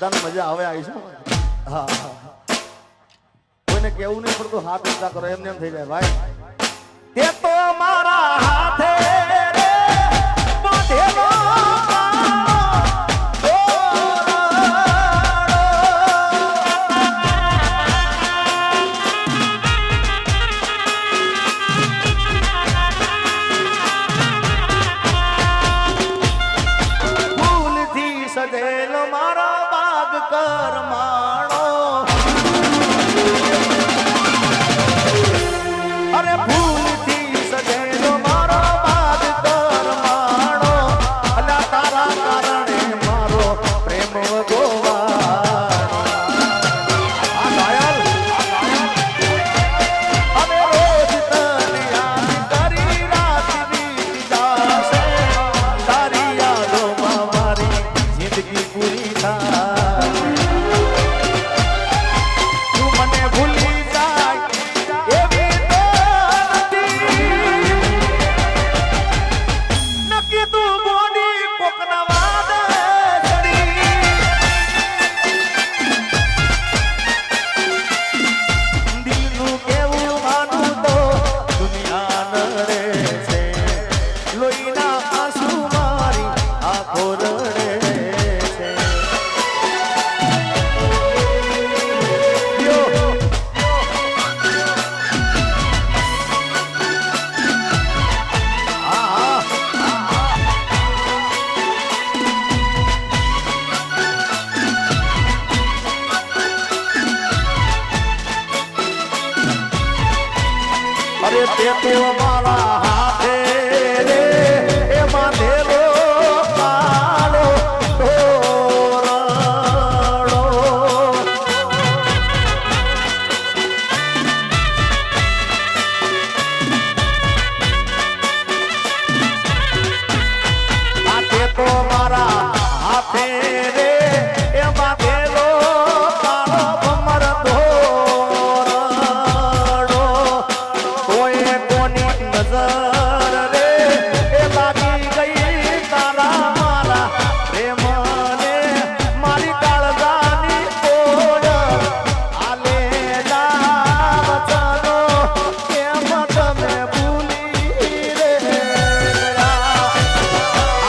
બધાને મજા આવે આવી છે હા કોઈને કેવું નહીં પડતું હાથ ઊંચા કરો એમને એમ થઈ જાય ભાઈ તે તો મારા હાથે રે બાંધેલો સજેલો મારો બાગ કરમાણો અરે ભૂલથી સજેલો મારો બાગ કરમાણો અલા તારા કારણે મારો પ્રેમ ગોવાણો આ ઘાયલ અમે રોજ તને યાદ કરી રાત વીતી જાશે તારી યાદોમાં મારી જિંદગી પૂરી થાય તું મને ભૂલી જાય એવી તો નથી નક્કી તું બોડી કોકના વાદે ચડી દિલનું કેવું માનું તો દુનિયા નડે છે લોહીના આંસુ મારી આંખો રડે અરે તે તો મારા હાથે રે એ બાંધેલો કાળો તોરણો આ તે તો મારા હાથે રે એ બાંધેલો કાળો ભમર નજર રે એ લાગી ગઈ તારા મારા પ્રેમ ને મારી કાળજાની કોયલ આલે વચનો કેમ તમે ભૂલી રે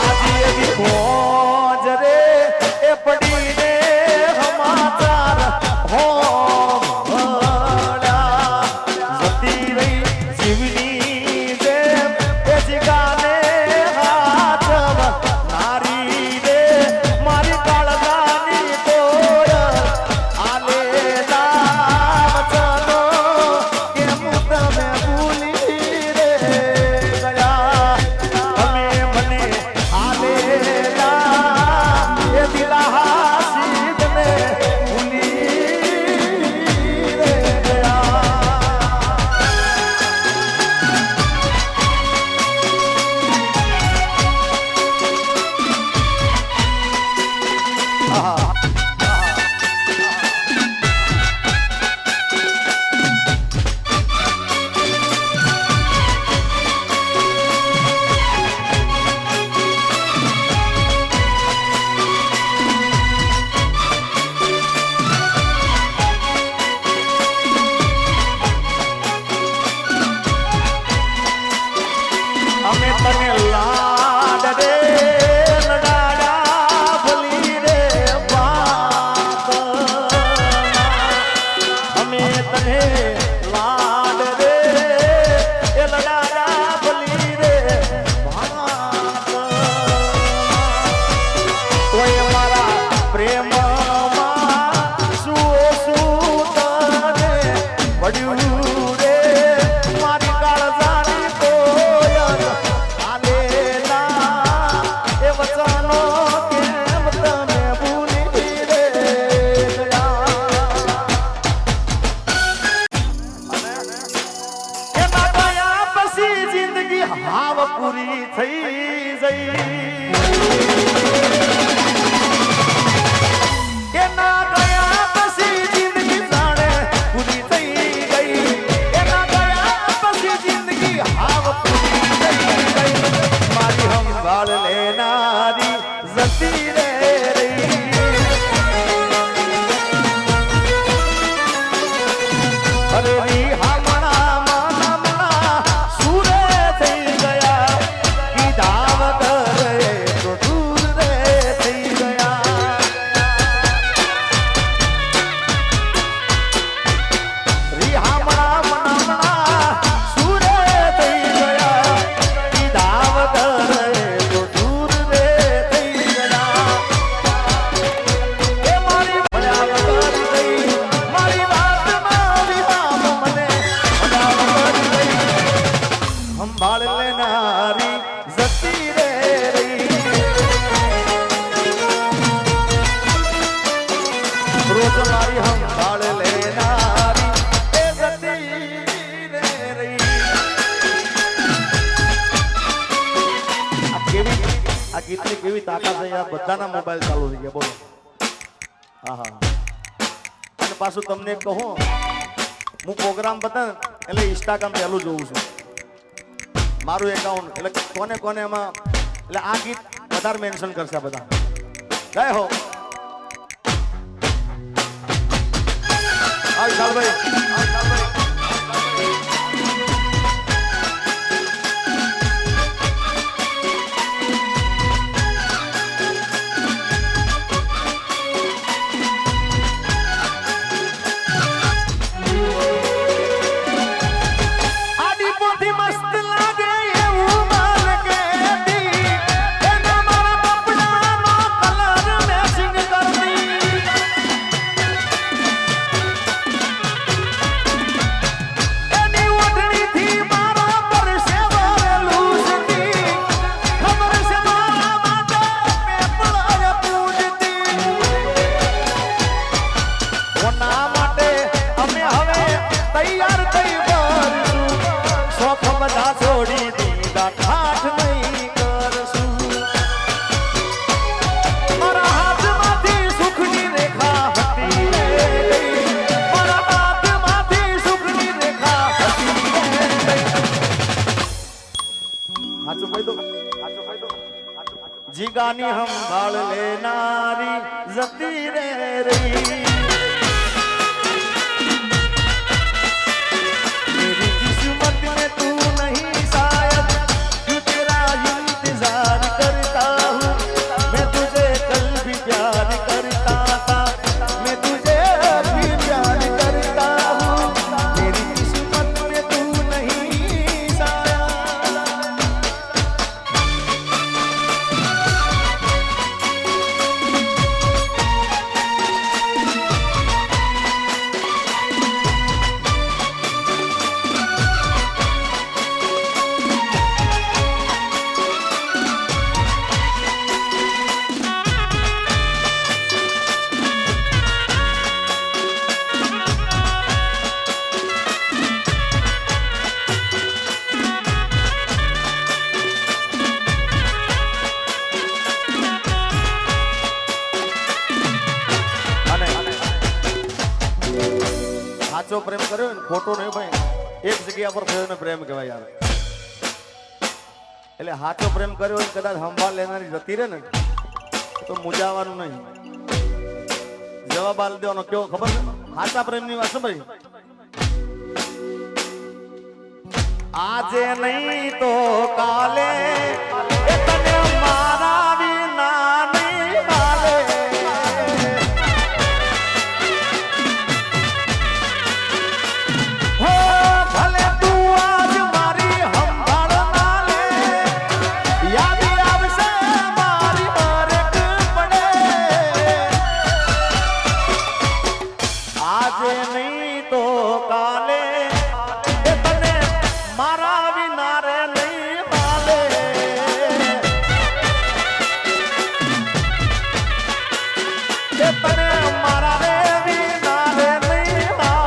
આજે એવી મોજ રે એ પડીને સમાચાર હો જતી રહી જીવની તને લાડ રે લડાડા ભલી રે વાત અમે તને લાડ રે એ લડાડા ભલી રે વાત કોઈ મારા પ્રેમમાં શું તને પડ્યું રે મારી કાળજાની કોયલ હાવ પૂરી થઈ જઈ એના ગયા પછી જિંદગી જાણે પૂરી થઈ ગઈ એના ગયા પછી જિંદગી હાવ પૂરી થઈ ગઈ મારી સંભાળ લેનારી જતી રે રહી આ ગીતની કેવી તાકાત છે યાર, બધાના મોબાઈલ ચાલુ થઈ ગયા. બોલો. હા હા. અને પાછું તમને કહું, હું પ્રોગ્રામ બતાવે એટલે ઇન્સ્ટાગ્રામ પહેલું જોઉં છું, મારું એકાઉન્ટ. એટલે કોને કોને એમાં, એટલે આ ગીત વધારે મેન્શન કરશે બધા. જય હો. આ વિશાલભાઈ, જીગાની સંભાળ લેનારી જતી રે રહી, मेरी किस्मत में तू नहीं शायद, जो तेरा इंतजार करता हूँ, मैं तुझे कल भी प्यार करता था, मैं तुझे भी प्यार करता हूँ, मेरी किस्मत में तू नहीं शायद. સાચો પ્રેમ કર્યો ને ખોટો નહીં ભાઈ, એક જગ્યા પર થયો ને પ્રેમ કહેવાય યાર. એટલે સાચો પ્રેમ કર્યો ને કદાચ સંભાળ લેનારી જતી રહે ને તો મુજાવાનું નહીં, જવાબ આલ દેવાનો. કેવો ખબર છે સાચા પ્રેમની વાત છે ભાઈ? આજે નહીં તો કાલે એ તને મારા વિના નહીં હાલે, ભલે તું આજ મારી સંભાળ ના લે, યાદ આવશે મારી હરેક પડે. આજે નહીં તો કાલે એ તને મારા વિના રે નહીં હાલે, એ તને મારા રે વિના રે નહીં હાલે.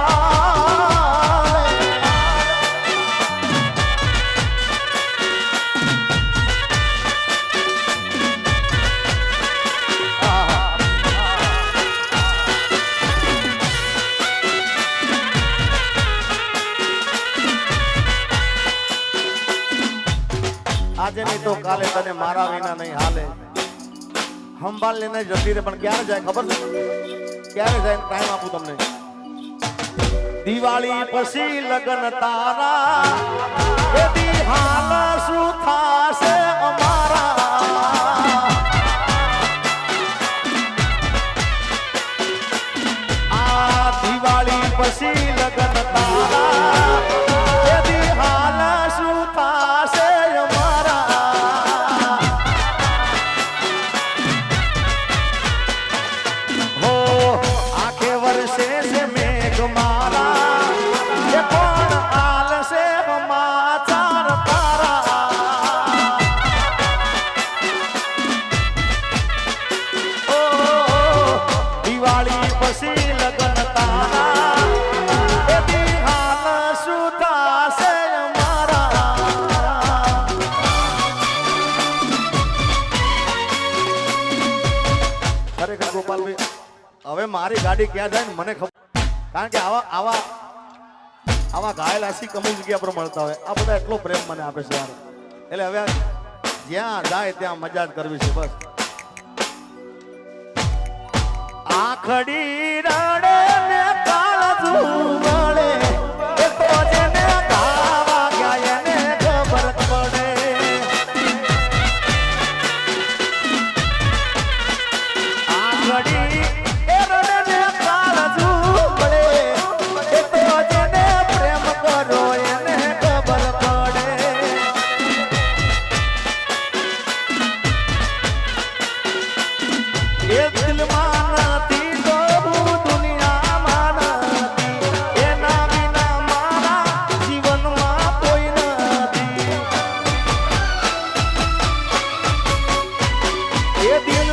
આજે નહીં તો કાલે તને મારા વિના નહીં હાલે, સંભાળ લેને જતી રે. પણ ક્યારે જાય ખબર છે? ક્યારે જાય ટાઈમ આપું તમને. દિવાળી પછી લગન તારા, એ દી હાલ શું થાશે અમારા, આ દિવાળી પછી લગન તારા, એ દી હાલ શું થાશે અમારા. હો આખે વર્ષે છે મેઘ મારા, એ કોણ આલશે સમાચાર તારા. ગોપાલભાઈ હવે મારી ગાડી ક્યાં જાય ને મને ખબર, કારણ કે આવા ઘાયલ આશિક અમુક જગ્યા પર મળતા હોય. આ બધા એટલો પ્રેમ મને આપે છે યાર. એટલે હવે જ્યાં જાય ત્યાં મજા જ કરવી છે બસ. આખડી રડે ને કાળજુ વળે, એ તો જેને ગાવા ગયા એને ખબર પડે. આખડી એ રડે ને કાળજુ વળે, એ તો જેને પ્રેમ કરો એને ખબર પડે. એ દિલમાં નથી તો દુનિયામાં નથી, એના વિના મારા જીવનમાં કોઈ નથી. એ દિલ